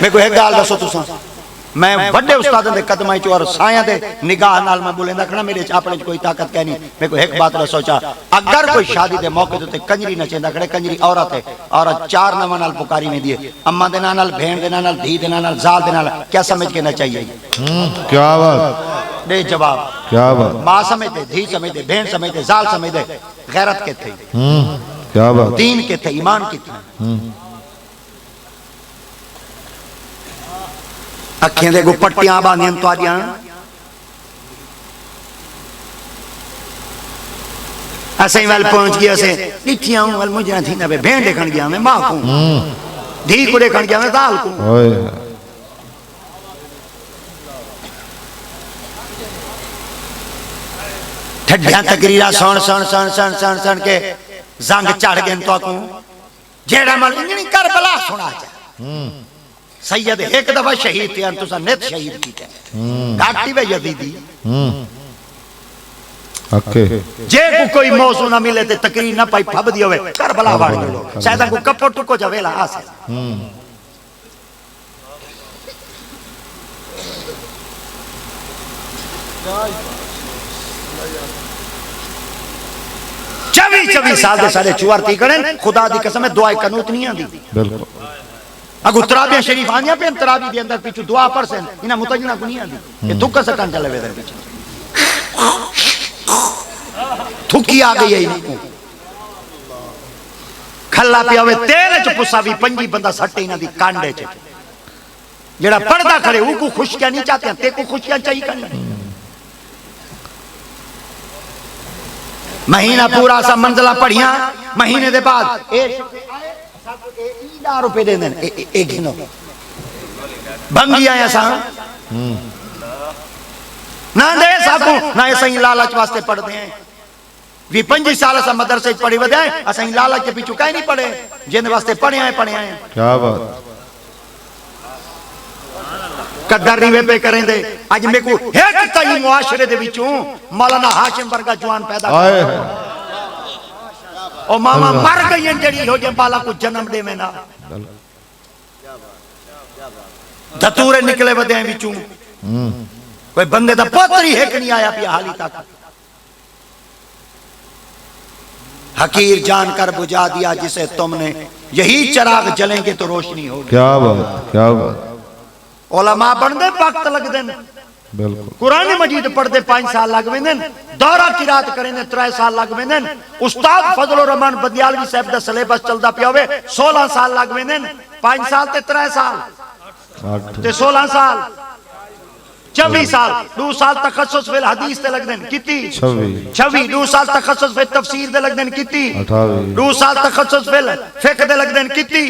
मैं को एक गाल दसो तुसा मैं बड़े उस्ताद दे कदमाई चो और साया दे निगाह नाल मैं बोलेंदा खड़ा मेरे अपने कोई ताकत कहनी मैं को एक बात ला सोचा अगर कोई शादी दे मौके ते कंजरी नचेंदा खड़े कंजरी औरत है औरत चार नाम नाल पुकारी में दिए अम्मा दे नाल भेण दे नाल धी दे नाल जाल दे नाल क्या समझ के नचाइए क्या बात दे जवाब क्या बात मां समझते धी समझते भेण समझते जाल समझते गैरत के थे क्या बात दीन के थे ईमान के थे अखियां दे गो पट्टियां बांधियां तुआरियां असें वाल पहुंच गए असें लिखियां वाल मुझे थी ना भेड़ देखण गया मैं मां को धी को देखण गया मैं दाल को ओए ठड्डियां तकरीरा सुन सुन सुन सुन सुन सुन के जंग चढ़ गए तो को जेड़ा मल इंजनी करबला सुना जा सैयद एक दफा शहीद थे तुसा नित शहीद कीते घाटी वे यजीदी ओके जे को कोई मौसू ना मिले ते तकरीर ना पाई फब दी होवे करबला वाड़ लो शायद को कपट को जवेला आसे चवी साल दे सारे चुवार थी गणे खुदा दी कसम है दुआ कनूत नहीं आंदी बिल्कुल अगु तराबिया शरीफ आनिया पे तराबी दे अंदर पीछू दुआ परसेंट इना मुतजना को नहीं आंदी ये थुक सकन चले वे पीछे थुकी आ गई है इनको खल्ला पिया वे तेल च पुसा भी पंजी बंदा सट्टे इना दी कांडे च जेड़ा पर्दा खड़े ऊ को खुशियां नहीं चाहते ते को खुशियां चाहिए करनी महीना पूरा सा मंजिला पढ़िया महीने दे बाद ₹10 दे देन एक गिनो भंगी आया सा ना दे साकू ना ऐसे ही लालच वास्ते पढ़ते हैं भी 25 साल सा मदरसे पढ़ी वदे ऐसे ही लालच के पीछे काई नहीं पढ़े जिन वास्ते पढ़े आए क्या बात कदर नहीं वे पे करेंदे अज मेरे को एक तई मुआशरे दे विचों मौलाना हाशिम वर्गा जवान पैदा आए ओ मामा मर गई जड़ी हो जे बाला को जन्म देवे ना धतूरे निकले वदे विचों कोई बंदे दा पुत्र ही एक नहीं आया पिया हाली तक हकीर जानकर बुझा दिया जिसे तुमने यही चिराग जलेंगे तो रोशनी होगी क्या बात क्या बात उलमा बनदे वक्त लगदे बिल्कुल कुरान मजीद पढ़ते 5 साल लग वेंदे दौरा किरात करेंदे 3 साल लग वेंदे उस्ताद फजलुर रहमान बदियालवी साहब दा सिलेबस चलदा पिया होवे 16 साल लग वेंदे 5 साल ते 3 साल ते 16 साल 24 साल 2 साल तखस्सुस फिल हदीस ते लगदे कितनी 26 2 साल तखस्सुस फिल तफसीर दे लगदे कितनी 2 साल तखस्सुस फिल फिक्र दे लगदे कितनी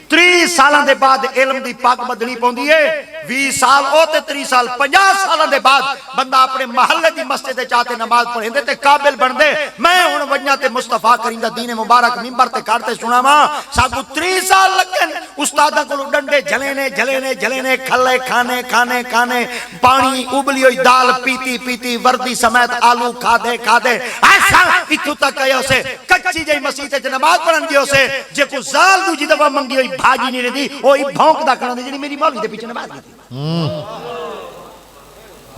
30 साल दे बाद इल्म दी पग बदनी पौंदी है 20 साल ओ ते 30 साल 50 साल दे बाद बंदा अपने महल्ले दी मस्जिद दे चाहते नमाज पढ़ेंदे ते काबिल बनदे मैं हुन वन्या ते मुस्तफा करीम दा दीन मुबारक मिंबर ते करते सुनावा साकू 30 साल लगन उस्तादा कोल डंडे जलेने खल्ले खाने पानी उबली हुई दाल पीती वर्दी समेत आलू खादे ऐसा इथु तक आयो से कच्ची जई मस्जिद ते नमाज पढ़न दियो से जे को जाल दूजी दफा मंगी हुई भाजी नहीं रहती ओही भौंकदा करन जेडी मेरी मौलवी दे पीछे नमाज दी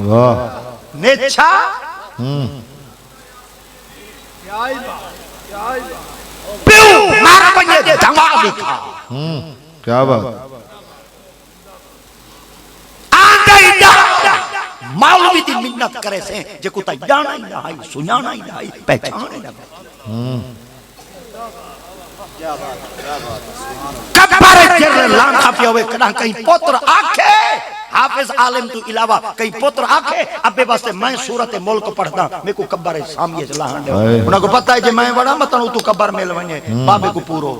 वाह नेछा प्यू मार पंजे धमा दिखा क्या बात आंदे मौलवी दी मिन्नत करे से जे को ता जाना ही ना है सुनाना ही ना है पहचान ही ना कब्बारे चेहरे लान खापिया हुए कदा कहीं पुत्र आखे हाफिज आलिम तू इलावा कहीं पुत्र आखे अबे वास्ते मैं सूरत मुल्क पढ़दा मेरे को कब्बारे सामने चलाहन दे उना को पता है जे मैं बड़ा मतन तू कब्बर मिल वने बाबे को पूरो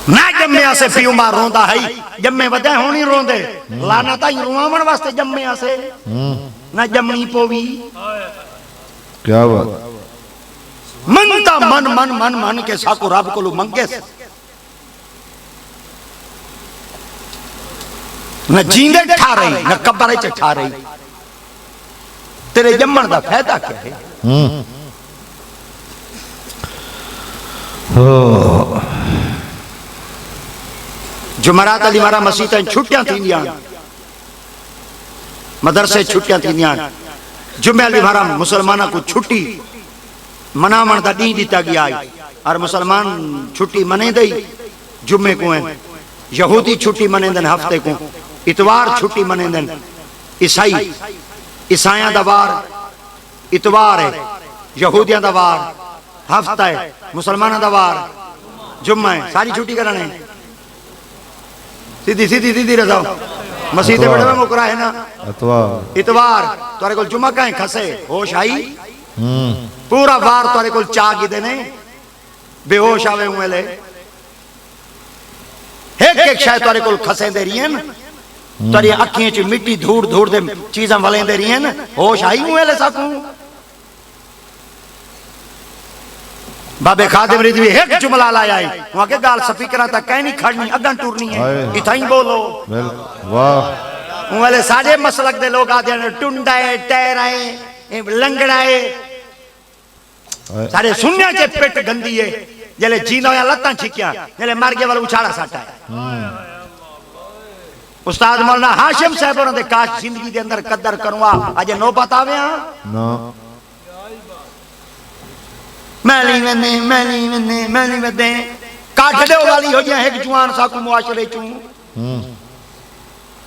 ना जम्मे से पियो मार रोंदा है जम्मे वदे होनी रोंदे लाना ता रुवावन वास्ते जम्मे से ना जम्मी पोवी क्या बात मनता मन के साको रब को मंगे न जींदे ठा रही न कब्र च ठा रही तेरे जम्मन दा फायदा क्या है जुमरात अली मारा मसीह छुट्टियां थींदियां मदरसे छुट्टियां थींदियां जुमे अली मारा मुसलमाना को छुट्टी मनावण दा डी दिता गया और मुसलमान छुट्टी मने दई जुमे को है यहूदी छुट्टी मनेंदन हफ्ते को इतवार छुट्टी मनेंदन ईसाइयां दा वार इतवार है यहूदियां दा वार हफ्ता है मुसलमाना दा वार जुम्मा है सारी छुट्टी कराने सीधी रजाओ मसीह दे बड़े में मुकरा है ना इतवार तोरे को जुम्मा कहीं खसे होश आई पूरा वार तोरे को चा की देने बेहोश आवे हुए एक शायद तोरे को खसे दे रही है तोरी अखियां च मिट्टी धूड़ दे चीज़ां वले दे रही है होश आई हुए साकू बाबे खादिम रिजवी एक जुमला लाया है वहां के गाल स्पीकर तक कहीं नहीं खड़नी अगन टूरनी है इथा ही बोलो वाह वाले सारे मसलक दे लोग आते हैं टुंडाए टहराए लंगड़ाए सारे सुनने चे पेट गंदी है जले जीनो या लत्ता छिकिया जले मर गए वाला उछाड़ा साटा है उस्ताद मौलाना हाशिम साहब ने काश जिंदगी के अंदर कदर करवा आज नो बतावे ना मैली वने काट दे वाली हो जाए एक जवान साकू मुआशरे चू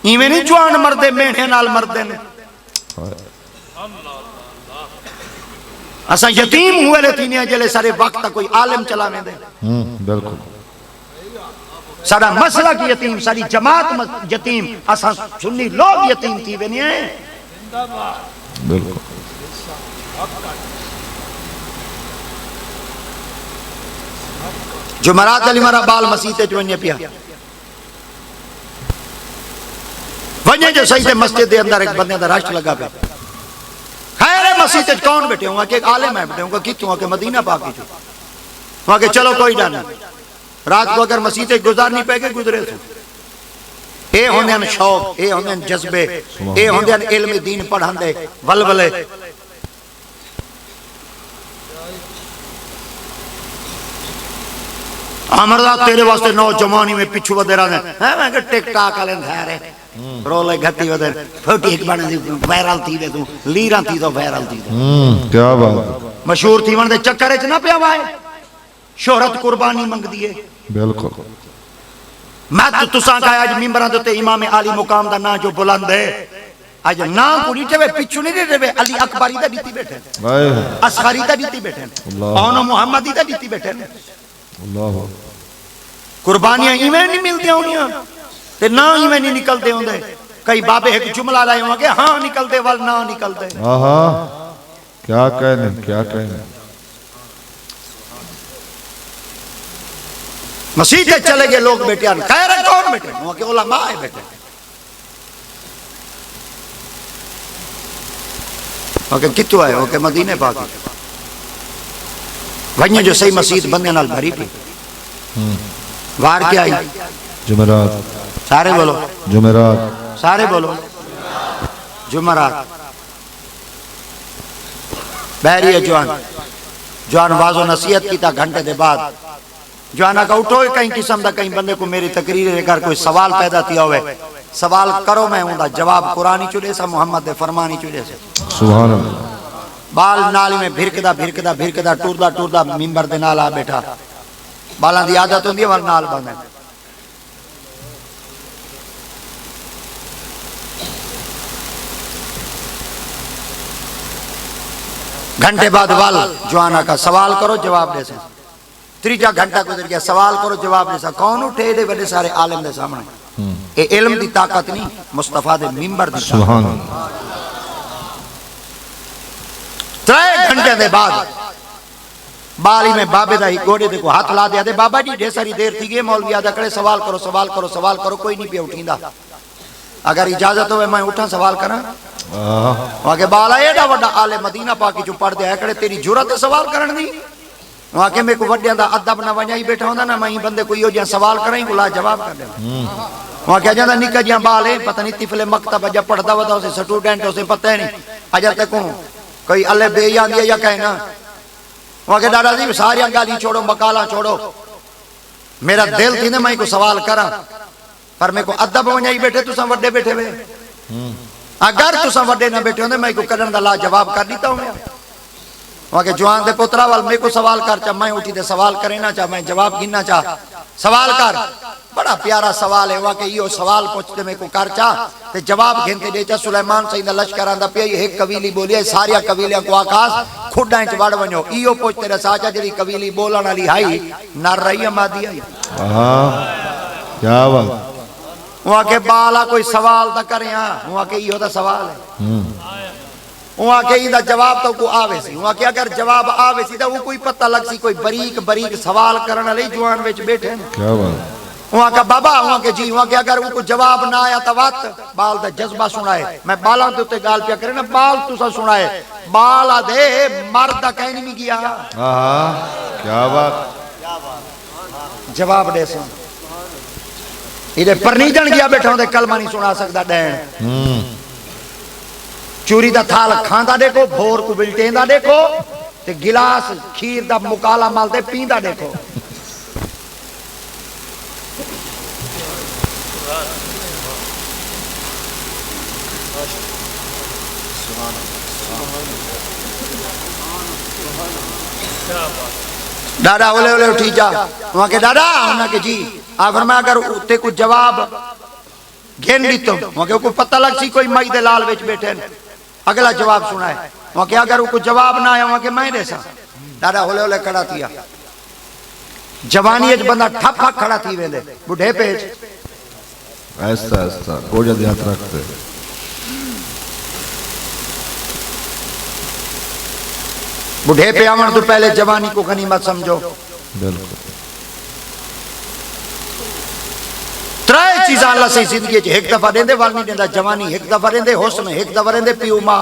इवें नहीं जवान मरदे मेढ़े नाल मरदे ने असा यतीम हुए ले थीने जले सारे वक्त कोई आलिम चलावे दे बिल्कुल सारा मसला की यतीम सारी जमात यतीम असा सुन्नी लोग यतीम थी वेने बिल्कुल जुमरात अली मारा बाल मसीह ते वने पिया वने जो सही से मस्जिद के अंदर एक बंदे दा रश लगा पे खैर मसीह ते कौन बैठे होगा कि आलिम है बैठे होगा कितों के मदीना पाक की वहां के चलो कोई डर नहीं, रात को अगर मसीह से गुजारनी पैगे गुजरे तो ये होंदे शौक, ये होंदे जज्बे, ये होंदे इल्म दीन पढ़ांदे वलवले। अमरदा तेरे वास्ते नौजवानी में पिछू वधे रहंदे हैं, मैं के टिकटॉक वाले धारे रोले घटी वधे फोटो एक बने वायरल थी दे तू लीरा थी तो वायरल थी क्या बात, मशहूर थी वन दे चक्कर च ना पिया वाए, शोहरत कुर्बानी मंगदी है। बिल्कुल मैं तो तुसा का आज मिंबरां दे इमाम आली मुकाम दा ना जो बुलंद है, आज ना कुड़ी टेवे पिछू नहीं देवे, अली अकबरी दा दीती बैठे, असगरी दा दीती बैठे, औनो मुहम्मदी दा दीती बैठे। अल्लाह कुर्बानियां इवें नहीं मिलदियां होनियां ते ना इवें नहीं निकलदे होंदे। कई बाबे एक जुमला लाए होंगे हां निकलदे वल ना निकलदे। आहा क्या कहने, क्या कहने। मसीह चले गए लोग बेटे, खैर है कौन बेटे, वहां के उलमा है बेटे, ओके कितो है, ओके मदीने पाक वन्य जो सही मसीह बंदे नाल भरी थी। वार क्या आई? जुमेरात, सारे बोलो जुमेरात, सारे बोलो जुमेरात। बहरी है जवान वाजो नसीहत की था घंटे के बाद जवाना का उठो कहीं किस्म का कहीं बंदे को मेरी तकरीर कर कोई सवाल पैदा किया हुए, सवाल करो, मैं उनका जवाब कुरानी चुले सा मोहम्मद दे फरमानी चुले से। सुभान अल्लाह। बाल नाली में भिरकदा भिरकदा भिरकदा टुरदा टुरदा मिंबर दे नाल आ बैठा, बालां दी आदत होंदी है वर नाल बंद। घंटे बाद वाल जवाना का सवाल करो जवाब दे सा, तीजा घंटा गुजर गया सवाल करो जवाब दे सा, कौन उठे एडे बड़े सारे आलिम दे सामने। ए इल्म दी ताकत नहीं, मुस्तफा दे मिंबर दी। सुभान अल्लाह। 3 घंटे के बाद बाली में बाबे दा ही गोडे दे को हाथ ला दिया, बाबा जी ढेर सारी देर थी गई, मौलवी आदा करे सवाल करो सवाल करो सवाल करो, कोई नहीं पे उठींदा, अगर इजाजत हो मैं उठा सवाल करा। वहां के बाला एडा वड्डा आले मदीना पाकी जो पढ़ दिया करे, तेरी जुरत है सवाल करन दी? वहां के मेरे को वड्डियां दा अदब ना वजाई बैठा होंदा ना, मैं बंदे को यो जिहा सवाल कराई बुला जवाब कर दे। वहां क्या जांदा निका जिहा बाल है, पता नहीं तिफले मकतब अजा पढ़दा वदा उसे स्टूडेंट उसे पता है नहीं अजा तक कोई अल्ले बे आंदी या कहना। वहां के दादा जी सारी गाली छोड़ो मकाला छोड़ो, मेरा दिल थी ना मैं को सवाल करा, पर मेरे को अदब वजाई बैठे तुसा वड्डे बैठे वे, अगर तुसा वड्डे ना बैठे होंदे मैं को करण दा ला जवाब कर दीता हूं। वहां के जवान दे पुत्रा वाल मेरे को सवाल कर चा, मैं उठी दे सवाल करे ना चा, मैं जवाब गिनना चा, सवाल कर, बड़ा प्यारा सवाल है। वहां के यो सवाल पूछते मेरे को कर चा ते जवाब गिनते दे चा। सुलेमान सही दा लश्कर आंदा पे एक कबीली बोली सारिया कबीलियां को आकाश खुडा च वड़ वणो, इयो पूछते रे साचा जेडी कबीली बोलण वाली हाई नर रही मादी आई। क्या बात। वहां के बाला कोई सवाल ता करे, वहां के इहो दा सवाल है, वहां के इंदा जवाब तो को आवे सी। वहां के अगर जवाब आवे सी तो वो कोई पता लग सी कोई बरीक बरीक सवाल करने वाले जवान विच बैठे। क्या बात। वहां का बाबा वहां के जी, वहां के अगर उनको जवाब ना आया तो बात बाल दा जज्बा सुनाए, मैं बालां दे उत्ते गाल पिया करे ना, बाल तुसा सुनाए, बाल आदे मर्द दा कहनी नहीं गया। क्या बात। जवाब दे सुन इधे परनीजन गया बैठा होंदे कलमा नहीं सुना सकदा डैन। चूरी दा थाल खांदा देखो, भोर को बिलटेंदा देखो, ते गिलास खीर दा मुकाला मालते पींदा देखो। दादा ओले ओले उठी जा, वहां के दादा उन्हें के जी आ फरमाया अगर उत्ते कुछ जवाब घेन दी तो वहां के को पता लग सी कोई मई दे लाल विच बैठे अगला जवाब सुना है। वहां के अगर को जवाब ना आया वहां के मैं देसा। दादा ओले ओले खड़ा थिया, जवानी च बंदा ठप खड़ा थी वेंदे, बुढ़े पेज ऐसा ऐसा गोजा ध्यान रखते। बुढ़े पे आवन तो पहले जवानी को गनीमत समझो। बिल्कुल। 3 चीज़ां अल्लाह से जिंदगी एक दफा देंदे वाल नहीं देंदा, जवानी एक दफा देंदे, हुस्न एक दफा देंदे, पियो मां।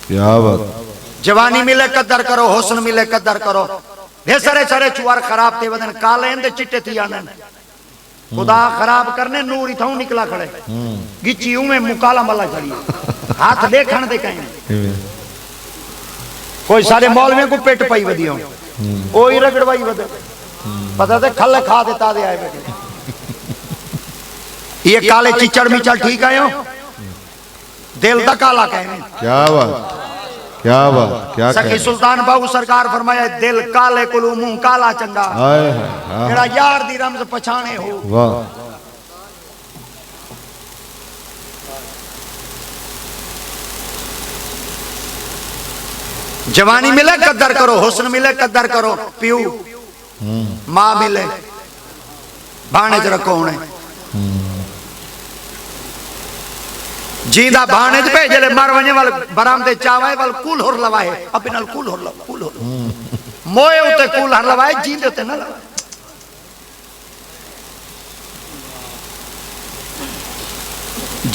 क्या बात। जवानी मिले कदर करो, हुस्न मिले कदर करो, वे सरे सरे चुआर खराब थे वदन काले इंदे चिट्टे थी आने खुदा खराब करने नूर इथाऊ निकला खड़े गिची में मुकाला मल्ला चढ़ी हाथ देखण दे कहीं कोई सारे मौलवियों को पेट पाई वदियो ओ ही रगड़वाई वदे पता थे खल खा देता दे आए बैठे ये काले चिचड़ मिचड़ ठीक आयो दिल दा काला कहने क्या बात क्या सखी सुल्तान बाबू सरकार फरमाया दिल काले कुलू मुंह काला चंगा जेड़ा यार दी रमज पछाणे हो वाह जवानी मिले कदर करो हुस्न मिले कदर करो पियो मां मिले भाणे च रखो हुणे जींदा भाणे च पे जले मर वने वाल बरामदे चावाए वाल कूल होर लवाए अपने नाल कूल होर मोए उते कूल हर लवाए जींदे उते ना लवाए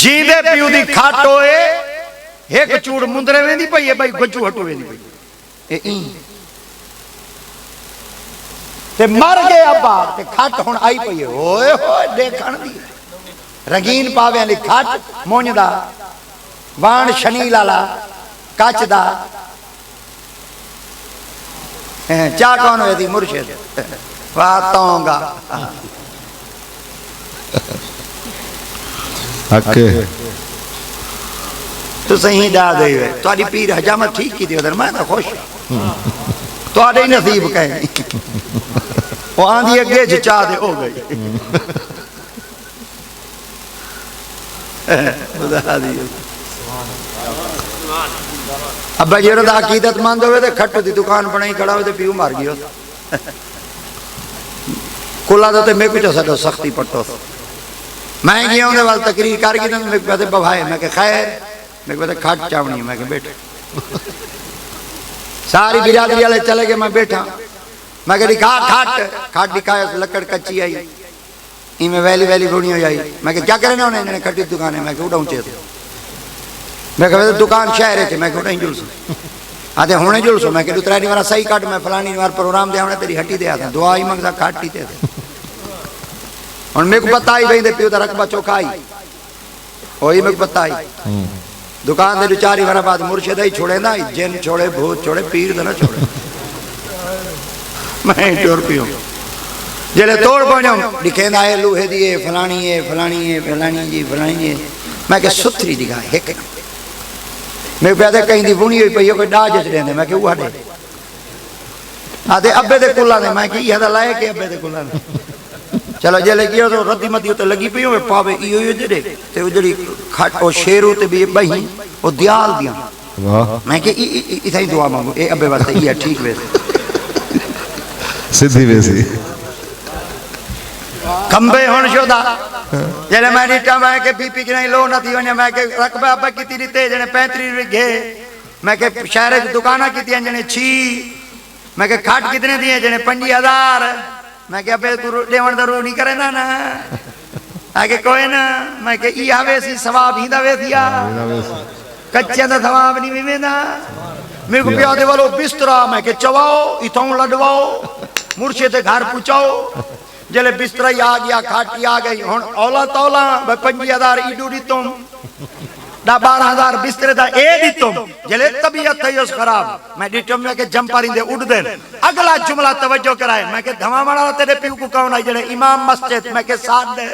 जींदे पियो दी खाटोए एक चूड़ मुंदरे वेंदी पई है भाई गज्जू हटो वेंदी पई ए ई ते मर गए अब्बा ते खट हुन आई पई ओए होए देखण दी रंगीन पावे वाली खट मोंजदा वाण शनी लाला कच दा चा कौन वेदी मुर्शिद वातोंगा हके तो सही दा दे तोड़ी पीर हजामत ठीक की थी उधर मैं तो खुश तोड़े नसीब कहे वो आंधी अगे जचा दे हो गई अब जेड़ा दा अकीदतमंद होवे ते खट दी दुकान बनाई खड़ा होवे ते पीऊ मार गयो कुला दा ते मैं कुछ साडो सख्ती पट्टो मैं गया उनके वाल तकरीर कर गई तो मैं कहते बभाए मैं कह खैर मैं कहते खट चावनी मैं कह बैठ सारी बिरादरी वाले चले गए मैं बैठा मैं कह दिखा खट दिखाया लकड़ कच्ची आई इनमें वैली वैली बुनी हो आई मैं कह क्या करे ना उन्हें खटी दुकान है मैं कह उड़ा ऊंचे मैं कह दुकान शहर है मैं कह उड़ा जुलूस आते होने जुलूस मैं कह उतरा वाला सही काट मैं फलानी बार प्रोग्राम दे तेरी हटी दे आता दुआ ही मंगता काट ही और मेरे को पता ही भाई दे पियो दा रकबा चौकाई वही मेरे को पता ही दुकान दे बेचारी वाला बात मुर्शिद ही छोड़े ना जिन छोड़े भूत छोड़े पीर दा ना छोड़े मैं टोर पियो जेले तोड़ पहुंचो दिखेंदा है लोहे दी फलानी जी फलानी जी मैं के सुथरी दिखा एक मैं पे कहीं दी बुनी हुई पई कोई डाज च देंदे मैं के उहा दे आदे अब्बे दे कुल्ला ने मैं के इहा दा लाए के अब्बे दे कुल्ला ने चलो जेले गयो तो रद्दी मती तो लगी पई होवे पावे इयो जेड़े ते ओ जेड़ी खट ओ शेरू ते भी बही ओ दयाल दिया वाह मैं के इथाई दुआ मांगो ए अब्बे वास्ते इया ठीक वे सिद्धि वैसी खंबे होन शोदा जेले मैं नीटा मैं के पीपी की नहीं लो नथी वने मैं के रकबा अब्बा किती दिते जने 35 रुपए मैं के शहर च दुकाना किती जने 6 मैं के खट कितने दिए जने 5000 मैं क्या पे तू देवण दरो नहीं करे ना आगे कोई ना मैं के ई आवे सी सवाब ही दवे थिया कच्चे दा सवाब नहीं वेंदा मेरे को प्यादे वालो बिस्तरा मैं के चवाओ इथों लडवाओ मुर्शिद के घर पूछाओ जले बिस्तरा आ गया खाटी आ गई हुन औला तौला 5000 ईडू दी तुम दा 12000 बिस्तरे दा ए दी तुम जले तबीयत थई उस खराब मैं डिटम में के जंपारी दे उड़ दे अगला जुमला तवज्जो कराए मैं के धमा मारा तेरे पीऊ को कौन है जले इमाम मस्जिद मैं के साथ दे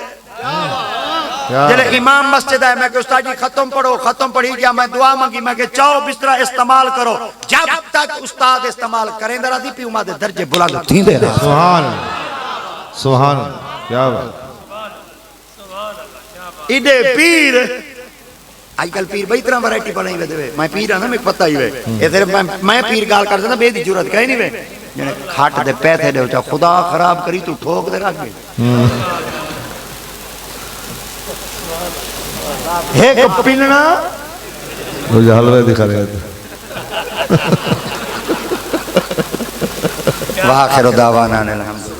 जले इमाम मस्जिद है मैं के उस्ताद जी खत्म पढ़ो खत्म पढ़ी गया मैं दुआ मांगी मैं के चाओ बिस्तरा इस्तेमाल करो जब तक उस्ताद इस्तेमाल करेंदा रही पीऊ मा दे दर्जे बुलंद थींदे सुभान सुभान क्या बात इडे पीर आजकल पीर बई तरह वैरायटी बनाई वे मैं पीर है ना मैं पता ही वे ए तेरे मैं पीर गाल कर देना बेदी जरूरत कहीं नहीं वे जने खाट दे पैसे दे चा खुदा खराब करी तू ठोक दे रख एक पिनना मुझे हलवा दिखा रहे थे वाह खैर दावा ना अलहम्दुलिल्लाह।